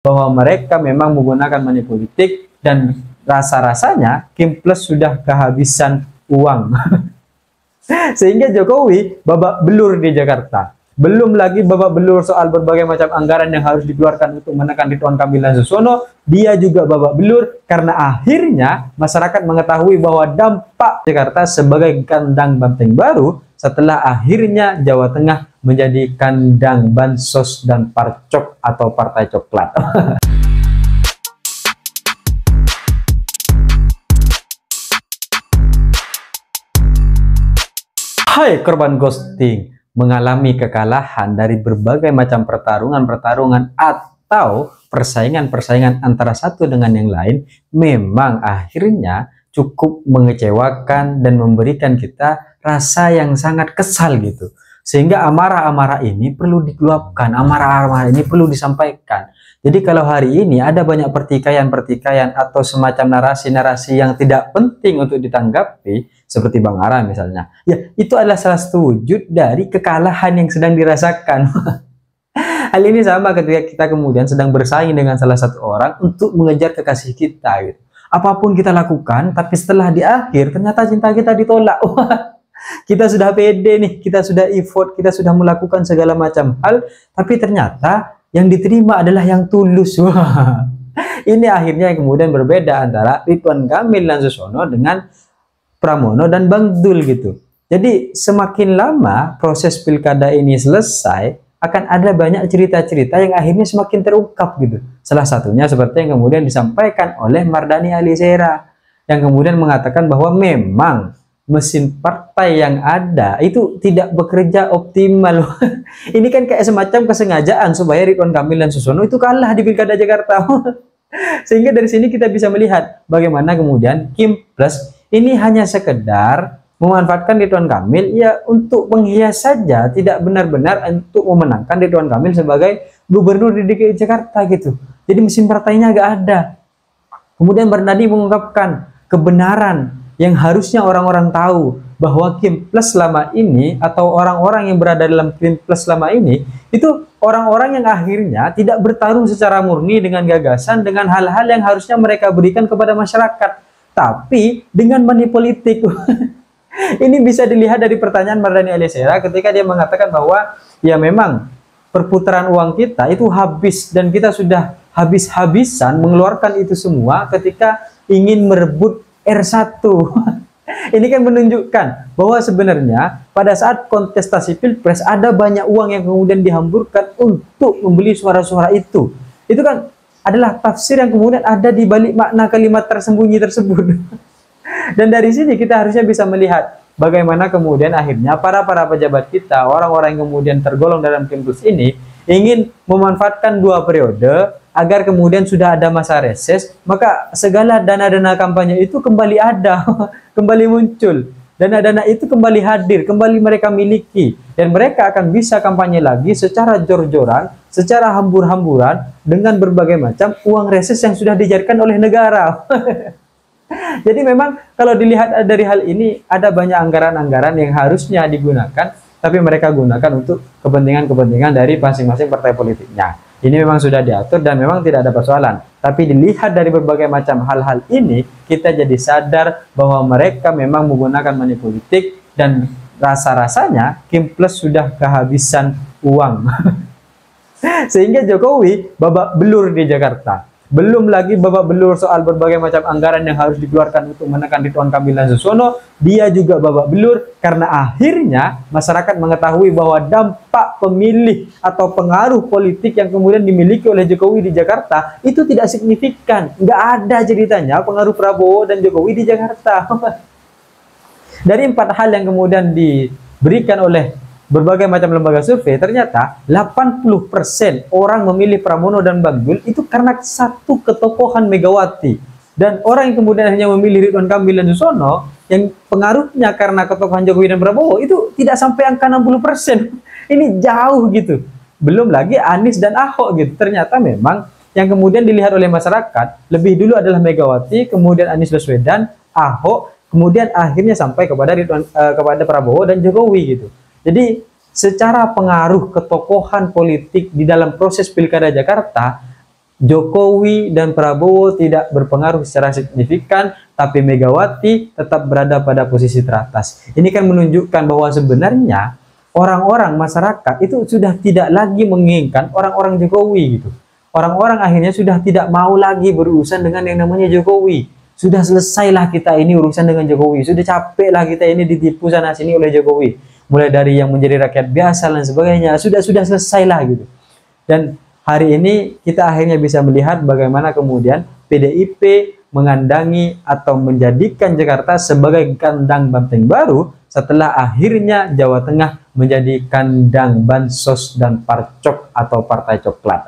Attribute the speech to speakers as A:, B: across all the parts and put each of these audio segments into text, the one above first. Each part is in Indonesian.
A: bahwa mereka memang menggunakan money politik dan rasa-rasanya Kim Plus sudah kehabisan uang. Sehingga Jokowi babak belur di Jakarta. Belum lagi babak belur soal berbagai macam anggaran yang harus dikeluarkan untuk menekan Ridwan Kamil dan Susono. Dia juga babak belur karena akhirnya masyarakat mengetahui bahwa dampak Jakarta sebagai kandang banteng baru setelah akhirnya Jawa Tengah menjadi kandang bansos dan parcok atau partai coklat. Hai korban ghosting, mengalami kekalahan dari berbagai macam pertarungan atau persaingan antara satu dengan yang lain, memang akhirnya cukup mengecewakan dan memberikan kita rasa yang sangat kesal gitu. Sehingga amarah-amarah ini perlu dikeluapkan, amarah-amarah ini perlu disampaikan. Jadi kalau hari ini ada banyak pertikaian-pertikaian atau semacam narasi-narasi yang tidak penting untuk ditanggapi, seperti Bang Ara misalnya, ya itu adalah salah satu wujud dari kekalahan yang sedang dirasakan. Hal ini sama ketika kita kemudian sedang bersaing dengan salah satu orang untuk mengejar kekasih kita gitu. Apapun kita lakukan, tapi setelah di akhir ternyata cinta kita ditolak. Kita sudah pede nih, kita sudah effort, kita sudah melakukan segala macam hal, tapi ternyata yang diterima adalah yang tulus. Wah, ini akhirnya kemudian berbeda antara Ridwan Kamil dan Susono dengan Pramono dan Bang Dul gitu. Jadi semakin lama proses pilkada ini selesai, akan ada banyak cerita-cerita yang akhirnya semakin terungkap gitu. Salah satunya seperti yang kemudian disampaikan oleh Mardhani Alisera, yang kemudian mengatakan bahwa memang mesin partai yang ada itu tidak bekerja optimal. Ini kan kayak semacam kesengajaan supaya Ridwan Kamil dan Susono itu kalah di pilkada Jakarta. Sehingga dari sini kita bisa melihat bagaimana kemudian Kim Plus ini hanya sekedar memanfaatkan Ridwan Kamil ya untuk menghias saja, tidak benar-benar untuk memenangkan Ridwan Kamil sebagai gubernur di DKI Jakarta gitu. Jadi mesin partainya nggak ada. Kemudian Mardhani mengungkapkan kebenaran yang harusnya orang-orang tahu bahwa Kim Plus selama ini atau orang-orang yang berada dalam Kim Plus selama ini itu orang-orang yang akhirnya tidak bertarung secara murni dengan gagasan, dengan hal-hal yang harusnya mereka berikan kepada masyarakat, tapi dengan money politik. Ini bisa dilihat dari pertanyaan Mardhani Alisera ketika dia mengatakan bahwa ya memang perputaran uang kita itu habis dan kita sudah habis-habisan mengeluarkan itu semua ketika ingin merebut R1. Ini kan menunjukkan bahwa sebenarnya pada saat kontestasi Pilpres ada banyak uang yang kemudian dihamburkan untuk membeli suara-suara itu. Itu kan adalah tafsir yang kemudian ada di balik makna kalimat tersembunyi tersebut. Dan dari sini kita harusnya bisa melihat bagaimana kemudian akhirnya para pejabat kita, orang-orang yang kemudian tergolong dalam Kim Plus ini ingin memanfaatkan 2 periode agar kemudian sudah ada masa reses, maka segala dana-dana kampanye itu kembali ada, kembali muncul. Dana-dana itu kembali hadir, kembali mereka miliki. Dan mereka akan bisa kampanye lagi secara jor-joran, secara hambur-hamburan, dengan berbagai macam uang reses yang sudah dijanjikan oleh negara. Jadi memang kalau dilihat dari hal ini, ada banyak anggaran-anggaran yang harusnya digunakan, tapi mereka gunakan untuk kepentingan-kepentingan dari masing-masing partai politiknya. Ini memang sudah diatur dan memang tidak ada persoalan. Tapi dilihat dari berbagai macam hal-hal ini, kita jadi sadar bahwa mereka memang menggunakan money politik dan rasa-rasanya Kim Plus sudah kehabisan uang. Sehingga Jokowi babak belur di Jakarta. Belum lagi babak belur soal berbagai macam anggaran yang harus dikeluarkan untuk menekan Ridwan Kamil dan Susono. Dia juga babak belur karena akhirnya masyarakat mengetahui bahwa dampak pemilih atau pengaruh politik yang kemudian dimiliki oleh Jokowi di Jakarta itu tidak signifikan. Nggak ada ceritanya pengaruh Prabowo dan Jokowi di Jakarta. Dari 4 hal yang kemudian diberikan oleh berbagai macam lembaga survei, ternyata 80% orang memilih Pramono dan Bang Dul itu karena satu ketokohan Megawati. Dan orang yang kemudian hanya memilih Ridwan Kamil dan Susono, yang pengaruhnya karena ketokohan Jokowi dan Prabowo, itu tidak sampai angka 60%. Ini jauh gitu. Belum lagi Anies dan Ahok gitu. Ternyata memang yang kemudian dilihat oleh masyarakat, lebih dulu adalah Megawati, kemudian Anies Baswedan, Ahok, kemudian akhirnya sampai kepada kepada Prabowo dan Jokowi gitu. Jadi secara pengaruh ketokohan politik di dalam proses pilkada Jakarta, Jokowi dan Prabowo tidak berpengaruh secara signifikan, tapi Megawati tetap berada pada posisi teratas. Ini kan menunjukkan bahwa sebenarnya orang-orang masyarakat itu sudah tidak lagi menginginkan orang-orang Jokowi gitu. Orang-orang akhirnya sudah tidak mau lagi berurusan dengan yang namanya Jokowi. Sudah selesailah kita ini urusan dengan Jokowi. Sudah capek lah kita ini ditipu sana sini oleh Jokowi. Mulai dari yang menjadi rakyat biasa dan sebagainya. Sudah selesailah gitu. Dan hari ini kita akhirnya bisa melihat bagaimana kemudian PDIP mengandangi atau menjadikan Jakarta sebagai kandang banteng baru setelah akhirnya Jawa Tengah menjadi kandang bansos dan parcok atau partai coklat.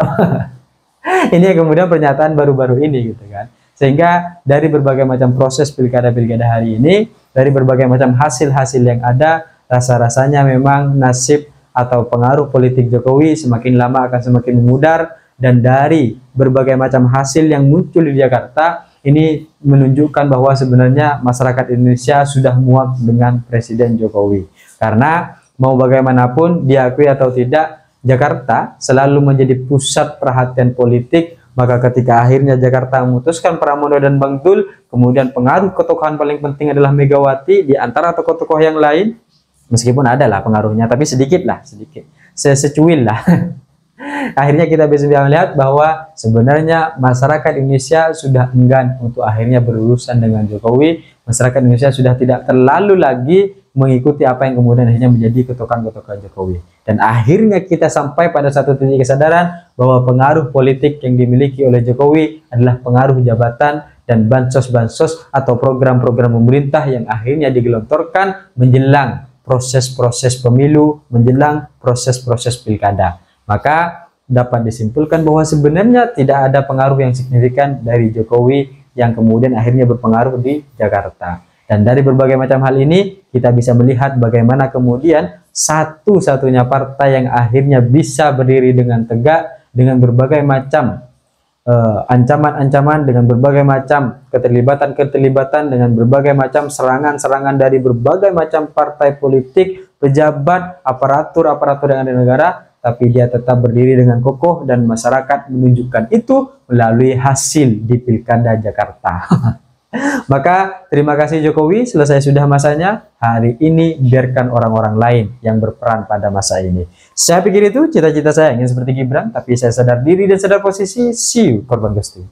A: Ini kemudian pernyataan baru-baru ini gitu kan. Sehingga dari berbagai macam proses pilkada-pilkada hari ini, dari berbagai macam hasil-hasil yang ada, rasa-rasanya memang nasib atau pengaruh politik Jokowi semakin lama akan semakin memudar, dan dari berbagai macam hasil yang muncul di Jakarta ini menunjukkan bahwa sebenarnya masyarakat Indonesia sudah muak dengan Presiden Jokowi. Karena mau bagaimanapun diakui atau tidak, Jakarta selalu menjadi pusat perhatian politik. Maka ketika akhirnya Jakarta memutuskan Pramono dan Bang Dul, kemudian pengaruh ketokohan paling penting adalah Megawati di antara tokoh-tokoh yang lain. Meskipun ada lah pengaruhnya, tapi sedikit lah, secuil lah. Akhirnya kita bisa melihat bahwa sebenarnya masyarakat Indonesia sudah enggan untuk akhirnya berurusan dengan Jokowi. Masyarakat Indonesia sudah tidak terlalu lagi mengikuti apa yang kemudian akhirnya menjadi ketokohan-ketokohan Jokowi. Dan akhirnya kita sampai pada satu titik kesadaran bahwa pengaruh politik yang dimiliki oleh Jokowi adalah pengaruh jabatan dan bansos-bansos atau program-program pemerintah yang akhirnya digelontorkan menjelang proses-proses pemilu, menjelang proses-proses pilkada. Maka dapat disimpulkan bahwa sebenarnya tidak ada pengaruh yang signifikan dari Jokowi yang kemudian akhirnya berpengaruh di Jakarta. Dan dari berbagai macam hal ini kita bisa melihat bagaimana kemudian satu-satunya partai yang akhirnya bisa berdiri dengan tegak dengan berbagai macam ancaman-ancaman, dengan berbagai macam keterlibatan-keterlibatan, dengan berbagai macam serangan-serangan dari berbagai macam partai politik, pejabat, aparatur-aparatur yang ada di negara, tapi dia tetap berdiri dengan kokoh dan masyarakat menunjukkan itu melalui hasil di Pilkada Jakarta. Maka terima kasih Jokowi, selesai sudah masanya. Hari ini biarkan orang-orang lain yang berperan pada masa ini. Saya pikir itu cita-cita saya ingin seperti Gibran, tapi saya sadar diri dan sadar posisi. See you, korban ghosting.